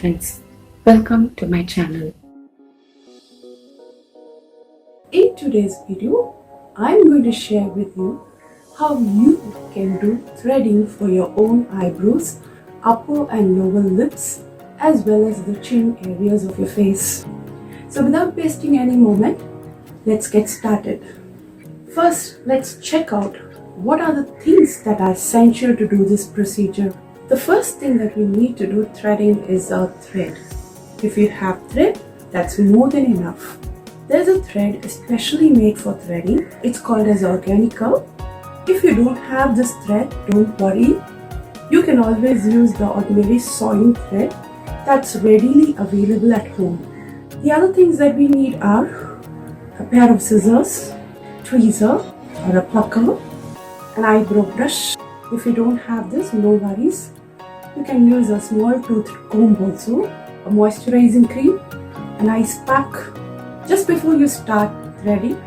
friends, welcome to my channel. In today's video, I'm going to share with you how you can do threading for your own eyebrows, upper and lower lips, as well as the chin areas of your face. So without wasting any moment, let's get started. First, let's check out what are the things that are essential to do this procedure. The first thing that we need to do threading is a thread. If you have thread, that's more than enough. There's a thread especially made for threading. It's called as Organical. If you don't have this thread, don't worry. You can always use the ordinary sewing thread that's readily available at home. The other things that we need are a pair of scissors, tweezer or a plucker, an eyebrow brush. If you don't have this, no worries. You can use a small tooth comb also, a moisturizing cream, an ice pack. Just before you start threading,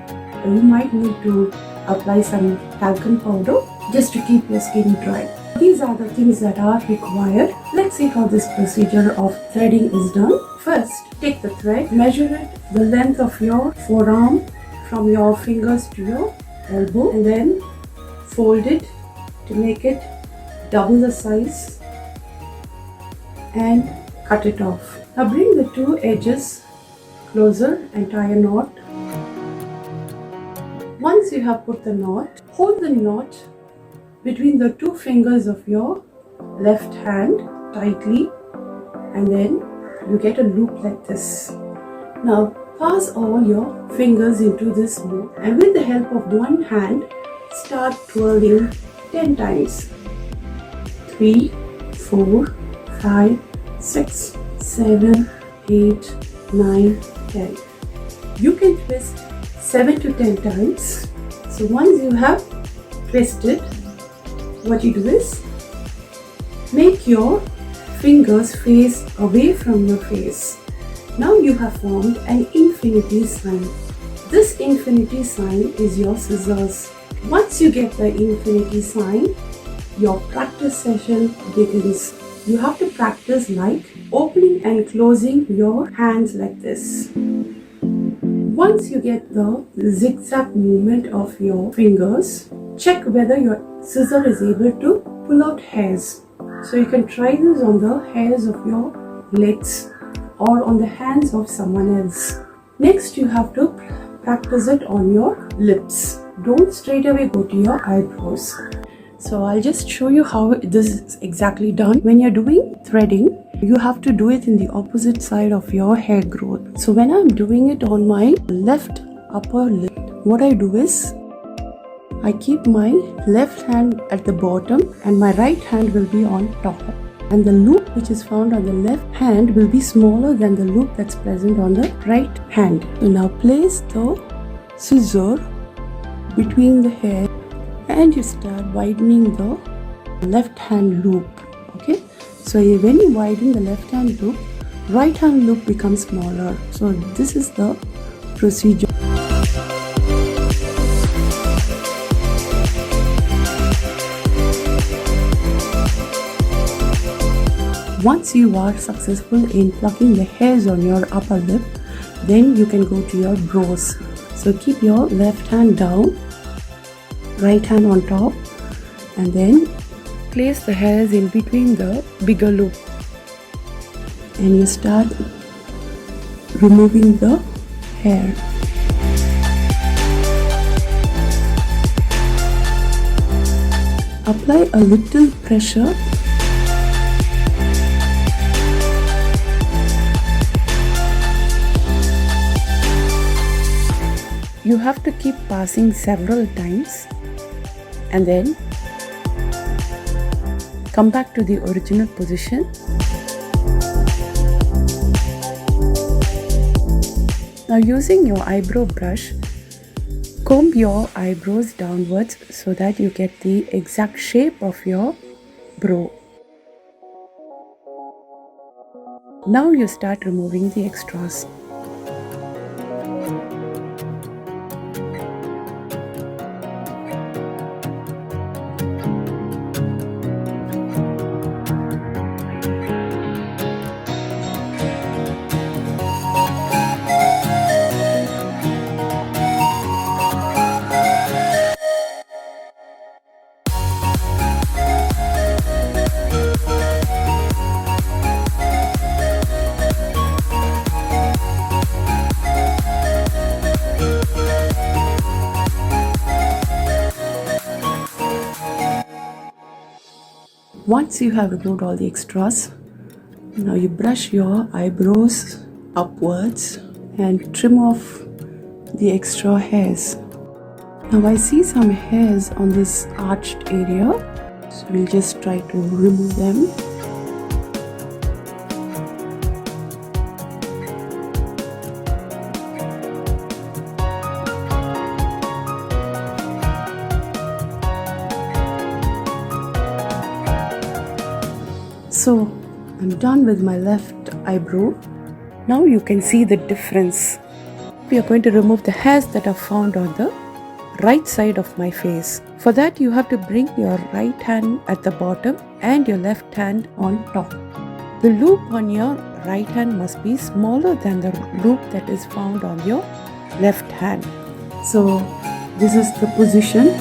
you might need to apply some talcum powder just to keep your skin dry. These are the things that are required. Let's see how this procedure of threading is done. First, take the thread, measure it the length of your forearm from your fingers to your elbow, and then fold it to make it double the size and cut it off. Now bring the two edges closer and tie a knot. Once you have put the knot, hold the knot between the two fingers of your left hand tightly, and then you get a loop like this. Now pass all your fingers into this loop, and with the help of one hand, start twirling 10 times. 3, 4, 5, 6, 7, 8, 9, 10. You can twist 7 to 10 times. So once you have twisted, what you do is make your fingers face away from your face. Now you have formed an infinity sign. This infinity sign is your scissors. Once you get the infinity sign, your practice session begins. You have to practice like opening and closing your hands like this. Once you get the zigzag movement of your fingers, check whether your scissor is able to pull out hairs. So you can try this on the hairs of your legs or on the hands of someone else. Next, you have to practice it on your lips. Don't straight away go to your eyebrows. So I'll just show you how this is exactly done. When you're doing threading, you have to do it in the opposite side of your hair growth. So when I'm doing it on my left upper lip, what I do is I keep my left hand at the bottom and my right hand will be on top. And the loop which is found on the left hand will be smaller than the loop that's present on the right hand. So now place the scissor between the hair and you start widening the left hand loop. Okay, so when you widen the left hand loop, right hand loop becomes smaller. So this is the procedure. Once you are successful in plucking the hairs on your upper lip, then you can go to your brows. So keep your left hand down, right hand on top, and then place the hairs in between the bigger loop, and you start removing the hair. Apply a little pressure . You have to keep passing several times and then come back to the original position. Now using your eyebrow brush, comb your eyebrows downwards so that you get the exact shape of your brow. Now you start removing the extras. Once you have removed all the extras, now you brush your eyebrows upwards and trim off the extra hairs. Now I see some hairs on this arched area, so we'll just try to remove them. So I'm done with my left eyebrow. Now you can see the difference. We are going to remove the hairs that are found on the right side of my face. For that you have to bring your right hand at the bottom and your left hand on top. The loop on your right hand must be smaller than the loop that is found on your left hand. So this is the position.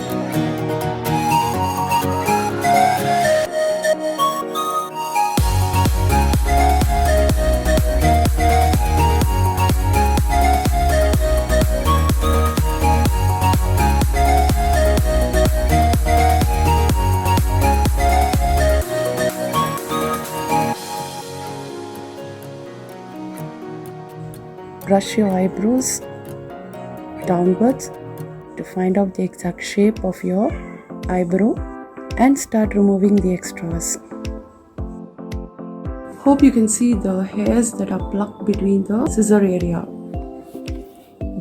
Brush your eyebrows downwards to find out the exact shape of your eyebrow and start removing the extras. Hope you can see the hairs that are plucked between the scissor area.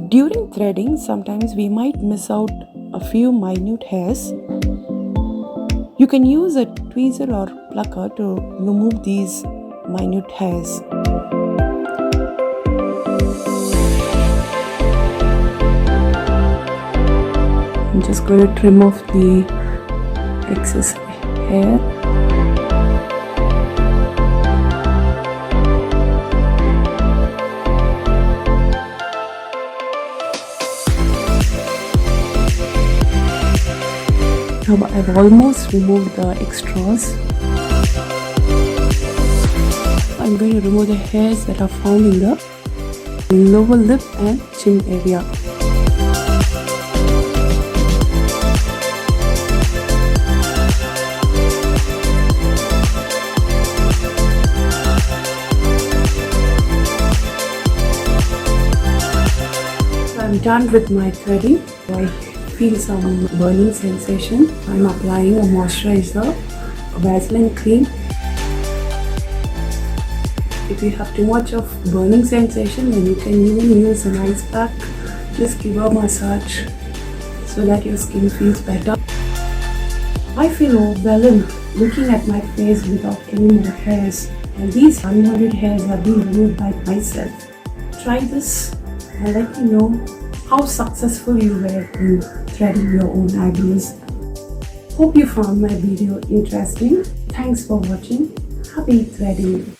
During threading, sometimes we might miss out a few minute hairs. You can use a tweezer or plucker to remove these minute hairs. I'm just going to trim off the excess hair. Now I've almost removed the extras. I'm going to remove the hairs that are found in the lower lip and chin area. I'm done with my threading. I feel some burning sensation. I'm applying a moisturizer, a Vaseline cream. If you have too much of burning sensation, then you can even use an ice pack. Just give a massage so that your skin feels better. I feel overwhelmed looking at my face without any more hairs, and these unwanted hairs are being removed by myself. Try this and let me know how successful you were in threading your own eyebrows. Hope you found my video interesting. Thanks for watching. Happy threading.